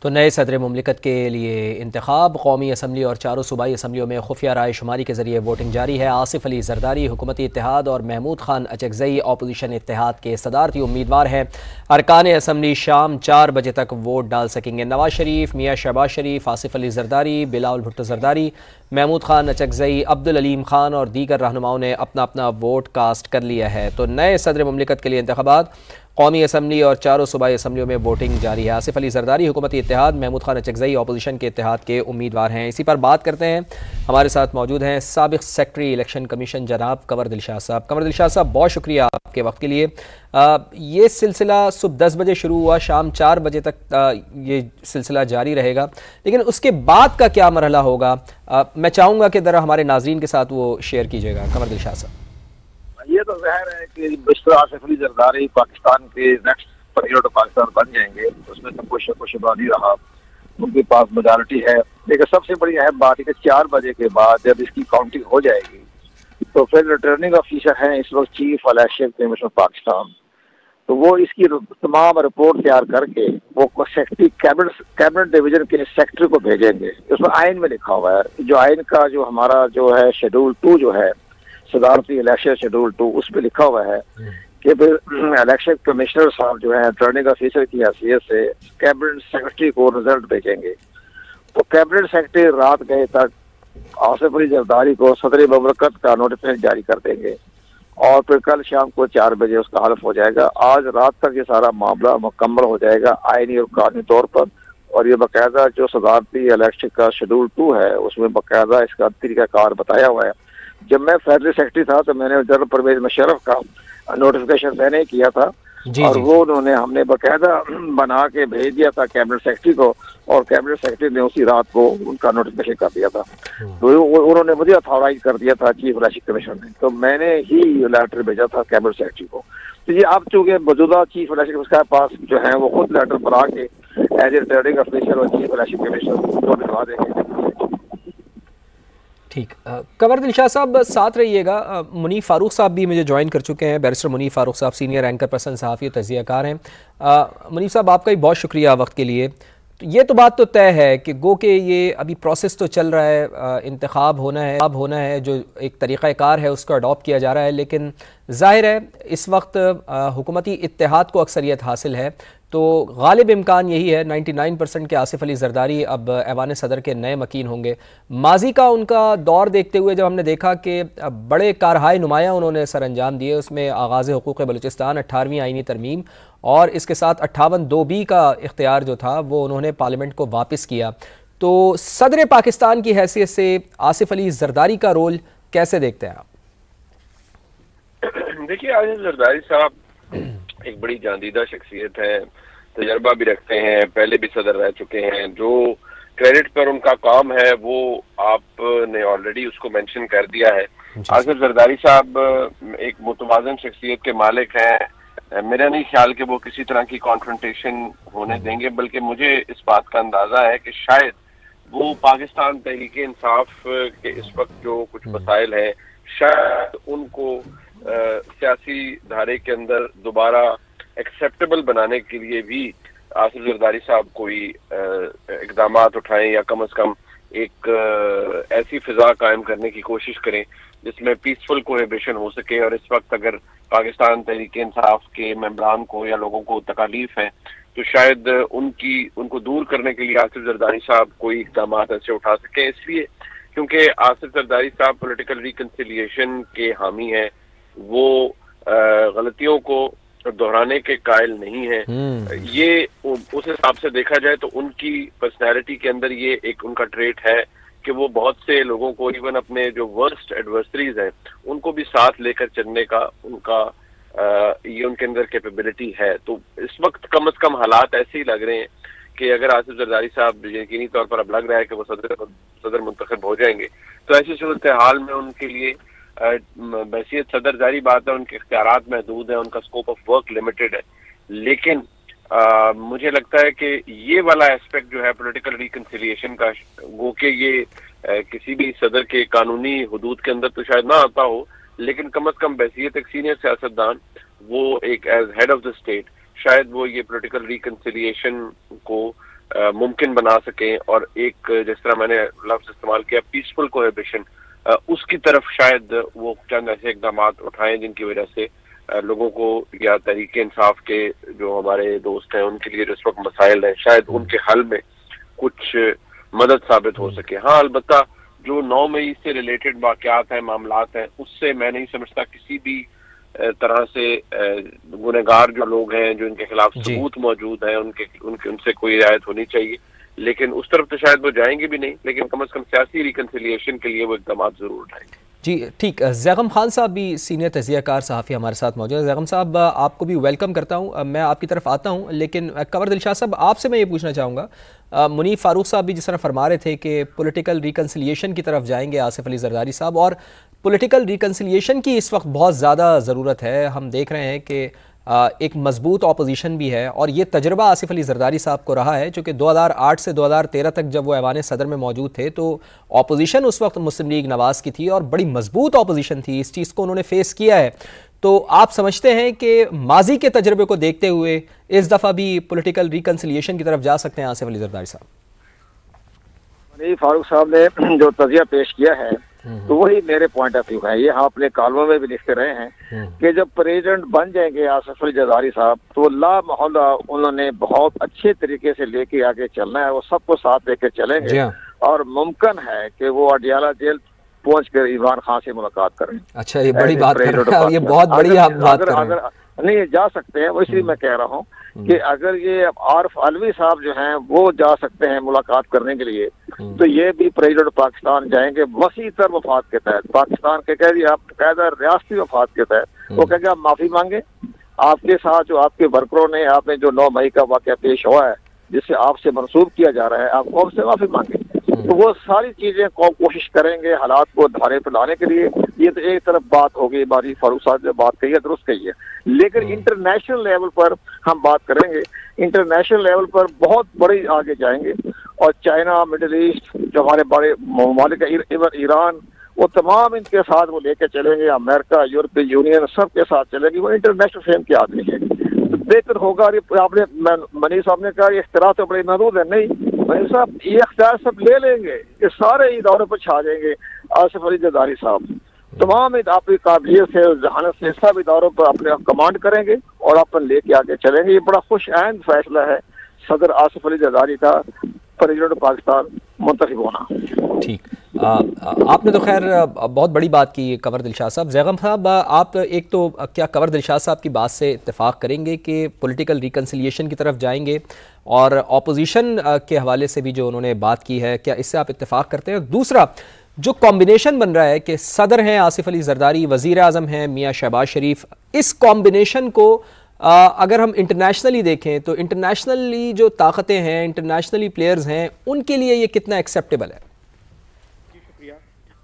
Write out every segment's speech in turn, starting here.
تو نئے صدر مملکت کے لیے انتخاب، قومی اسمبلی اور چاروں صوبائی اسمبلیوں میں خفیہ رائے شماری کے ذریعے ووٹنگ جاری ہے۔ آصف علی زرداری حکومتی اتحاد اور محمود خان اچکزئی اپوزیشن اتحاد کے صدارتی امیدوار ہیں۔ ارکان اسمبلی شام 4 بجے تک ووٹ ڈال سکیں گے۔ نواز شریف، میاں شہباز شریف، آصف علی زرداری، بلاول بھٹو زرداری، محمود خان اچکزئی، عبدالعلیم خان اور دیگر رہنماؤں نے اپنا اپنا ووٹ کاسٹ کر لیا ہے۔ تو نئے صدر مملکت کے لیے انتخابات، قومی اسمبلی اور چاروں صوبائی اسمبلیوں میں ووٹنگ جاری ہے۔ آصف علی زرداری حکومتی اتحاد، محمود خان اچکزئی اپوزیشن کے اتحاد کے امیدوار ہیں۔ اسی پر بات کرتے ہیں، ہمارے ساتھ موجود ہیں سابق سیکرٹری الیکشن کمیشن جناب قمر دلشاد صاحب۔ قمر دلشاد صاحب، بہت شکریہ آپ کے وقت کے لیے۔ یہ سلسلہ صبح 10 بجے شروع ہوا، شام 4 بجے تک یہ سلسلہ جاری رہے گا، لیکن اس کے بعد کا کیا مرحلہ ہوگا؟ میں چاہوں گا کہ ذرا ہمارے ناظرین کے ساتھ وہ شیئر کیجیے گا۔ قمر دلشاد صاحب، یہ تو ظاہر ہے کہ مسٹر آصف علی زرداری پاکستان کے نیکسٹ پریڈ پاکستان بن جائیں گے، اس میں تو کوئی شک و شبہ نہیں رہا، ان کے پاس میجارٹی ہے۔ لیکن سب سے بڑی اہم بات ہے کہ 4 بجے کے بعد جب اس کی کاؤنٹنگ ہو جائے گی تو پھر ریٹرننگ آفیسر ہیں اس وقت چیف الیکشن کمیشن پاکستان، تو وہ اس کی تمام رپورٹ تیار کر کے وہ سیکرٹری کیبنٹ ڈویژن کے سیکرٹری کو بھیجیں گے۔ اس میں آئین میں لکھا ہوا ہے، جو آئین کا جو ہمارا جو ہے شیڈول 2 جو ہے صدارتی الیکشن شیڈول 2، اس پہ لکھا ہوا ہے کہ پھر الیکشن کمشنر صاحب جو ہے ریٹرننگ آفیسر کی حیثیت سے کیبنٹ سیکرٹری کو رزلٹ بھیجیں گے۔ تو کیبنٹ سیکرٹری رات گئے تک آصف علی زرداری کو صدر مملکت کا نوٹیفکیشن جاری کر دیں گے، اور پھر کل شام کو 4 بجے اس کا حلف ہو جائے گا۔ آج رات تک یہ سارا معاملہ مکمل ہو جائے گا آئینی اور قانونی طور پر، اور یہ باقاعدہ جو صدارتی الیکشن کا شیڈول 2 ہے اس میں باقاعدہ اس کا طریقہ کار بتایا ہوا ہے۔ جب میں فیڈرل سیکرٹری تھا تو میں نے جنرل پرویز مشرف کا نوٹیفیکیشن میں نے کیا تھا، اور وہ ہم نے باقاعدہ بنا کے بھیج دیا تھا کیبنٹ سیکرٹری کو، اور کیبنٹ سیکرٹری نے اسی رات کو ان کا نوٹیفیکیشن کر دیا تھا۔ تو انہوں نے مجھے اتھارائز کر دیا تھا چیف الیکشن کمیشن نے، تو میں نے ہی لیٹر بھیجا تھا کیبنٹ سیکرٹری کو۔ تو یہ اب چونکہ موجودہ چیف الیکشن کمیشن کے پاس جو ہے وہ خود لیٹر بنا کے ایز اے ریٹرننگ آفیسر اور چیف الیکشن کمیشن کو بھجوا دیں گے۔ ٹھیک، قمر دلشاد صاحب ساتھ رہیے گا۔ منیف فاروق صاحب بھی مجھے جوائن کر چکے ہیں، بیرسٹر منیف فاروق صاحب سینئر اینکر پرسن، صحافی و تجزیہ کار ہیں۔ منیف صاحب، آپ کا بھی بہت شکریہ وقت کے لیے۔ یہ تو بات تو طے ہے کہ گو کہ یہ ابھی پروسیس تو چل رہا ہے، انتخاب ہونا ہے، جو ایک طریقہ کار ہے اس کو اڈاپٹ کیا جا رہا ہے، لیکن ظاہر ہے اس وقت حکومتی اتحاد کو اکثریت حاصل ہے، تو غالب امکان یہی ہے 99% کہ آصف علی زرداری اب ایوان صدر کے نئے مکین ہوں گے۔ ماضی کا ان کا دور دیکھتے ہوئے جب ہم نے دیکھا کہ بڑے کارہائے نمایاں انہوں نے سر انجام دیے، اس میں آغاز حقوق بلوچستان، 18ویں آئینی ترمیم، اور اس کے ساتھ 58(2)B کا اختیار جو تھا وہ انہوں نے پارلیمنٹ کو واپس کیا۔ تو صدر پاکستان کی حیثیت سے آصف علی زرداری کا رول کیسے دیکھتے ہیں آپ؟ دیکھیے، آصف زرداری صاحب ایک بڑی جاندیدہ شخصیت ہے، تجربہ بھی رکھتے ہیں، پہلے بھی صدر رہ چکے ہیں۔ جو کریڈٹ پر ان کا کام ہے وہ آپ نے آلریڈی اس کو مینشن کر دیا ہے۔ آصف زرداری صاحب ایک متوازن شخصیت کے مالک ہیں۔ میرا نہیں خیال کہ وہ کسی طرح کی کانفرنٹیشن ہونے دیں گے، بلکہ مجھے اس بات کا اندازہ ہے کہ شاید وہ پاکستان تحریک انصاف کے اس وقت جو کچھ مسائل ہیں، شاید ان کو سیاسی دھارے کے اندر دوبارہ ایکسیپٹیبل بنانے کے لیے بھی آصف زرداری صاحب کوئی اقدامات اٹھائیں، یا کم از کم ایک ایسی فضا قائم کرنے کی کوشش کریں جس میں پیسفل کوہیبیشن ہو سکے۔ اور اس وقت اگر پاکستان تحریک انصاف کے ممبران کو یا لوگوں کو تکالیف ہیں تو شاید ان کو دور کرنے کے لیے آصف زرداری صاحب کوئی اقدامات ایسے اٹھا سکیں، اس لیے کیونکہ آصف زرداری صاحب پولیٹیکل ریکنسیلیشن کے حامی ہیں، وہ غلطیوں کو دہرانے کے قائل نہیں ہیں۔ یہ اس حساب سے دیکھا جائے تو ان کی پرسنالٹی کے اندر یہ ایک ان کا ٹریٹ ہے کہ وہ بہت سے لوگوں کو، ایون اپنے جو ورسٹ ایڈورسریز ہیں ان کو بھی ساتھ لے کر چلنے کا یہ ان کے اندر کیپیبلٹی ہے۔ تو اس وقت کم از کم حالات ایسے ہی لگ رہے ہیں کہ اگر آصف زرداری صاحب یقینی طور پر اب لگ رہا ہے کہ وہ صدر منتخب ہو جائیں گے، تو ایسی صورتحال میں ان کے لیے بحیثیت صدر ظاہری بات ہے ان کے اختیارات محدود ہیں، ان کا اسکوپ آف ورک لمیٹڈ ہے، لیکن مجھے لگتا ہے کہ یہ والا ایسپیکٹ جو ہے پولیٹیکل ریکنسیلیشن کا، گو کہ یہ کسی بھی صدر کے قانونی حدود کے اندر تو شاید نہ آتا ہو، لیکن کم از کم بحیثیت ایک سینئر سیاستدان وہ ایک as head of the state شاید وہ یہ پولیٹیکل ریکنسیلیشن کو मुमकिन बना सकें, और एक जिस तरह मैंने लफ्ज इस्तेमाल किया पीसफुल कोहेबिशन, उसकी तरफ शायद वो चंद ऐसे इकदाम उठाएं जिनकी वजह से लोगों को या तहरीक इंसाफ के जो हमारे दोस्त हैं उनके लिए इस वक्त मसाइल हैं, शायद उनके हल में कुछ मदद साबित हो सके। हाँ, अलबत्ता जो 9 मई से रिलेटेड वाक़यात हैं, मामलात हैं, उससे मैं नहीं समझता किसी भी तरह से गुनहगार जो लोग हैं, जो इनके खिलाफ सबूत मौजूद हैं, उनसे कोई रियायत होनी चाहिए। लेकिन उस तरफ तो शायद वो जाएंगे भी नहीं, लेकिन कम से कम सियासी रिकन्सिलिएशन के लिए वो इक़दाम जरूर उठाएंगे। जी ठीक, ज़ैगम खान साहब भी सीनियर तज़कियाकार सहाफ़ी हमारे साथ मौजूद हैं। ज़ैगम साहब, आपको भी वेलकम करता हूँ, मैं आपकी तरफ आता हूँ, लेकिन कंवर दिलशाद साहब आपसे मैं ये पूछना चाहूँगा, मुनीफ फारूक साहब भी जिस तरह फरमा रहे थे कि पॉलिटिकल रिकन्सिलिएशन की तरफ जाएंगे आसिफ अली ज़रदारी साहब, और पॉलिटिकल रिकन्सिलिएशन की इस वक्त बहुत ज़्यादा ज़रूरत है। हम देख रहे हैं कि एक मजबूत अपोजिशन भी है, और ये तजर्बा आसिफ अली ज़रदारी साहब को रहा है, चूँकि 2008 से 2013 तक जब वो ऐवान सदर में मौजूद थे तो अपोजिशन उस वक्त मुस्लिम लीग नवाज़ की थी और बड़ी मजबूत अपोजिशन थी, इस चीज़ को उन्होंने फेस किया है। तो आप समझते हैं कि माजी के तजर्बे को देखते हुए इस दफ़ा भी पॉलिटिकल रिकन्सिलिएशन की तरफ जा सकते हैं आसिफ अली ज़रदारी साहब? मुनीफ फारूक साहब ने जो तजिया पेश किया है तो वही मेरे पॉइंट ऑफ व्यू है। ये हम अपने कॉलमों में भी लिखते रहे हैं कि जब प्रेसिडेंट बन जाएंगे आसिफ अली ज़रदारी साहब तो ला मोहल्ला उन्होंने बहुत अच्छे तरीके से लेके आगे चलना है, वो सबको साथ लेके चलेंगे और मुमकिन है कि वो अडियाला जेल पहुंच कर इमरान खान से मुलाकात करें। अच्छा, ये बड़ी बात कर रहे हैं, ये बहुत बड़ी आप बात कर रहे हैं। नहीं जा सकते हैं, वो इसलिए मैं कह रहा हूँ कि अगर ये आरिफ अलवी साहब जो हैं वो जा सकते हैं मुलाकात करने के लिए, तो ये भी प्रेसिडेंट पाकिस्तान जाएंगे वसी तर वफात के तहत, पाकिस्तान के कह दिए आप कायदा रियासती वफात के तहत। वो कहेंगे आप माफी मांगे, आपके साथ जो आपके वर्करों ने आपने जो 9 मई का वाक़या पेश हुआ है जिससे आपसे मनसूब किया जा रहा है, आप कौन से माफी मांगे। तो वो सारी चीजें कोशिश करेंगे हालात को धारे पर लाने के लिए। ये तो एक तरफ बात होगी, हमारी फारूक साहब ने बात कही है, दुरुस्त कही है, लेकिन इंटरनेशनल लेवल पर हम बात करेंगे, इंटरनेशनल लेवल पर बहुत बड़ी आगे जाएंगे और चाइना, मिडिल ईस्ट, जो हमारे बड़े ममालिक है, ईरान, वो तमाम इनके साथ वो लेके चलेंगे, अमेरिका, यूरोपीय यूनियन सब के साथ चलेंगे। वो इंटरनेशनल फेम के आदमी है, तो बेहतर होगा। आपने मनीष साहब ने कहा इख्तियार तो बड़े महदूद है, नहीं मनीष साहब ये इख्तियार सब ले लेंगे, ये सारे इदारों पर छा जाएंगे आसिफ अली ज़रदारी साहब, तमाम आपकी काबिलियत से जहानत से सब इदारों पर अपने कमांड करेंगे और अपन लेके आगे चलेंगे। ये बड़ा खुश आइंद फैसला है सदर आसिफ अली ज़रदारी का प्रेसिडेंट पाकिस्तान मुंतखब होना। ठीक, आपने तो खैर बहुत बड़ी बात की कंवर दिलशाद साहब। ज़ैगम साहब, आप एक तो क्या कंवर दिलशाद साहब की बात से इत्तेफाक करेंगे कि पॉलिटिकल रिकन्सिलिएशन की तरफ जाएंगे, और अपोजिशन के हवाले से भी जो उन्होंने बात की है, क्या इससे आप इत्तेफाक करते हैं? दूसरा, जो कॉम्बिनेशन बन रहा है कि सदर हैं आसिफ अली ज़रदारी, वज़ीर आज़म हैं मियाँ शहबाज शरीफ, इस कॉम्बिनेशन को अगर हम इंटरनेशनली देखें तो इंटरनेशनली जो ताकतें हैं, इंटरनेशनली प्लेयर्स हैं, उनके लिए ये कितना एक्सेप्टेबल है?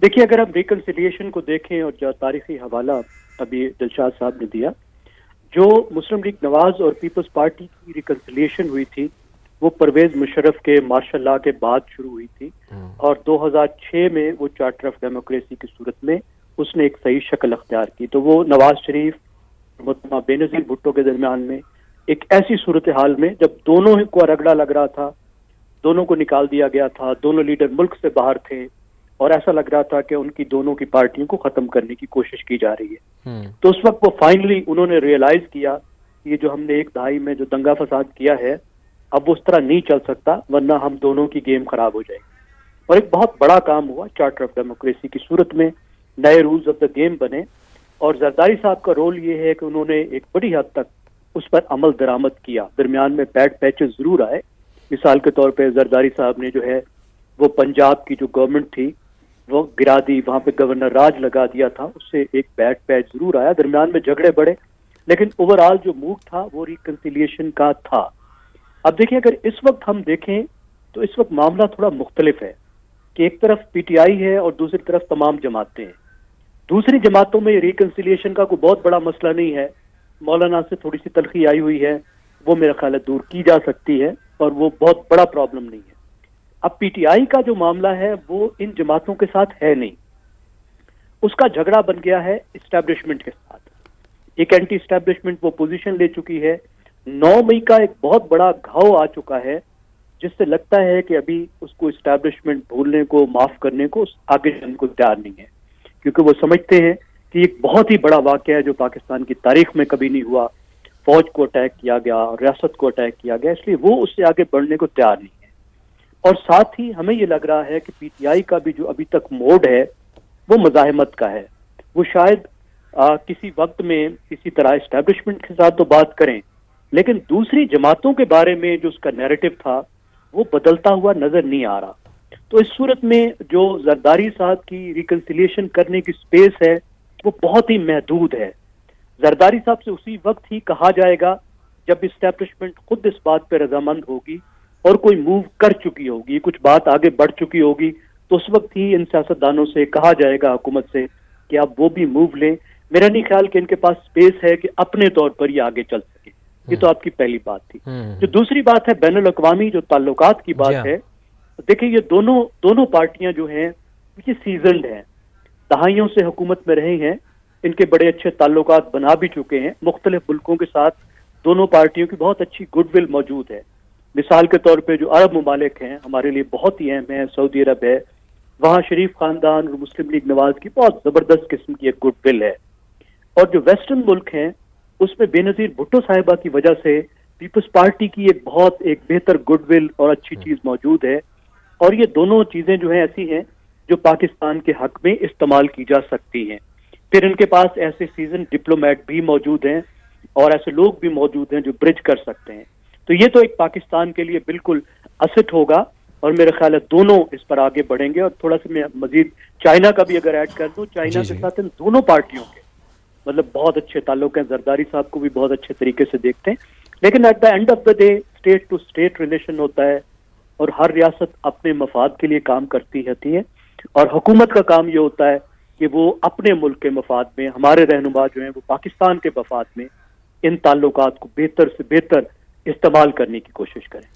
देखिए, अगर हम रिकन्सिलिएशन को देखें और जो तारीखी हवाला अभी दिलशाद साहब ने दिया, जो मुस्लिम लीग नवाज और पीपल्स पार्टी की रिकन्सिलिएशन हुई थी वो परवेज मुशर्रफ के मार्शल लॉ के बाद शुरू हुई थी, और 2006 में वो चार्टर ऑफ डेमोक्रेसी की सूरत में उसने एक सही शक्ल अख्तियार की। तो वो नवाज शरीफ मुहतरमा बेनज़ीर भुट्टो के दरमियान में एक ऐसी सूरत हाल में जब दोनों को रगड़ा लग रहा था, दोनों को निकाल दिया गया था, दोनों लीडर मुल्क से बाहर थे और ऐसा लग रहा था कि उनकी दोनों की पार्टियों को खत्म करने की कोशिश की जा रही है। तो उस वक्त वो फाइनली उन्होंने रियलाइज किया ये जो हमने एक दहाई में जो दंगा फसाद किया है अब वो उस तरह नहीं चल सकता, वरना हम दोनों की गेम खराब हो जाएगी। और एक बहुत बड़ा काम हुआ, चार्टर ऑफ डेमोक्रेसी की सूरत में नए रूल्स ऑफ द गेम बने, और जरदारी साहब का रोल ये है कि उन्होंने एक बड़ी हद तक उस पर अमल दरामद किया। दरमियान में बैड पैचेस जरूर आए, मिसाल के तौर पर जरदारी साहब ने जो है वो पंजाब की जो गवर्नमेंट थी वो गिरा दी, वहां पे गवर्नर राज लगा दिया था, उससे एक बैड पैच जरूर आया, दरमियान में झगड़े बढ़े, लेकिन ओवरऑल जो मूव था वो रिकन्सिलिएशन का था। अब देखिए, अगर इस वक्त हम देखें तो इस वक्त मामला थोड़ा मुख्तलिफ है कि एक तरफ पीटीआई है और दूसरी तरफ तमाम जमातें हैं। दूसरी जमातों में रिकन्सिलिएशन का कोई बहुत बड़ा मसला नहीं है, मौलाना से थोड़ी सी तलखी आई हुई है, वो मेरा ख्याल है दूर की जा सकती है और वो बहुत बड़ा प्रॉब्लम नहीं है। अब पीटीआई का जो मामला है वो इन जमातों के साथ है नहीं, उसका झगड़ा बन गया है इस्टेब्लिशमेंट के साथ। एक एंटी इस्टेब्लिशमेंट वो पोजीशन ले चुकी है। 9 मई का एक बहुत बड़ा घाव आ चुका है जिससे लगता है कि अभी उसको इस्टेब्लिशमेंट भूलने को, माफ करने को आगे जाने को तैयार नहीं है, क्योंकि वो समझते हैं कि एक बहुत ही बड़ा वाकया है जो पाकिस्तान की तारीख में कभी नहीं हुआ, फौज को अटैक किया गया और रियासत को अटैक किया गया, इसलिए वो उससे आगे बढ़ने को तैयार नहीं है। और साथ ही हमें ये लग रहा है कि पीटीआई का भी जो अभी तक मोड है वो मज़ाहमत का है। वो शायद किसी वक्त में किसी तरह इस्टेब्लिशमेंट के साथ तो बात करें, लेकिन दूसरी जमातों के बारे में जो उसका नैरेटिव था वो बदलता हुआ नजर नहीं आ रहा। तो इस सूरत में जो जरदारी साहब की रिकंसिलिएशन करने की स्पेस है वो बहुत ही महदूद है। जरदारी साहब से उसी वक्त ही कहा जाएगा जब इस्टेब्लिशमेंट खुद इस बात पर रजामंद होगी और कोई मूव कर चुकी होगी, कुछ बात आगे बढ़ चुकी होगी, तो उस वक्त ही इन सियासतदानों से कहा जाएगा, हुकूमत से, कि आप वो भी मूव लें। मेरा नहीं ख्याल कि इनके पास स्पेस है कि अपने तौर पर ये आगे चल सके। ये तो आपकी पहली बात थी। जो दूसरी बात है बैनुल अक़वामी जो ताल्लुकात की बात है, देखिए ये दोनों पार्टियां जो हैं ये सीजन्ड हैं, दहाइयों से हुकूमत में रहे हैं, इनके बड़े अच्छे ताल्लुकात बना भी चुके हैं। मुख्तलिफ मुल्कों के साथ दोनों पार्टियों की बहुत अच्छी गुडविल मौजूद है। मिसाल के तौर पे जो अरब ममालिक हैं हमारे लिए बहुत ही अहम है, सऊदी अरब है, वहाँ शरीफ खानदान और मुस्लिम लीग नवाज की बहुत जबरदस्त किस्म की एक गुडविल है। और जो वेस्टर्न मुल्क हैं उसमें बेनजीर भुट्टो साहिबा की वजह से पीपल्स पार्टी की एक बेहतर गुडविल और अच्छी चीज मौजूद है। और ये दोनों चीजें जो हैं ऐसी हैं जो पाकिस्तान के हक में इस्तेमाल की जा सकती हैं। फिर इनके पास ऐसे सीजन डिप्लोमेट भी मौजूद हैं और ऐसे लोग भी मौजूद हैं जो ब्रिज कर सकते हैं। तो ये तो एक पाकिस्तान के लिए बिल्कुल असेट होगा और मेरे ख्याल है दोनों इस पर आगे बढ़ेंगे। और थोड़ा सा मैं मजीद चाइना का भी अगर ऐड कर दूं, चाइना के साथ इन दोनों पार्टियों के मतलब बहुत अच्छे ताल्लुक हैं। जरदारी साहब को भी बहुत अच्छे तरीके से देखते हैं, लेकिन at the end of the day state to state relation होता है और हर रियासत अपने मफाद के लिए काम करती रहती है और हुकूमत का काम ये होता है कि वो अपने मुल्क के मफाद में, हमारे रहनुमा जो हैं वो पाकिस्तान के मफाद में इन ताल्लुकात को बेहतर से बेहतर इस्तेमाल करने की कोशिश करें।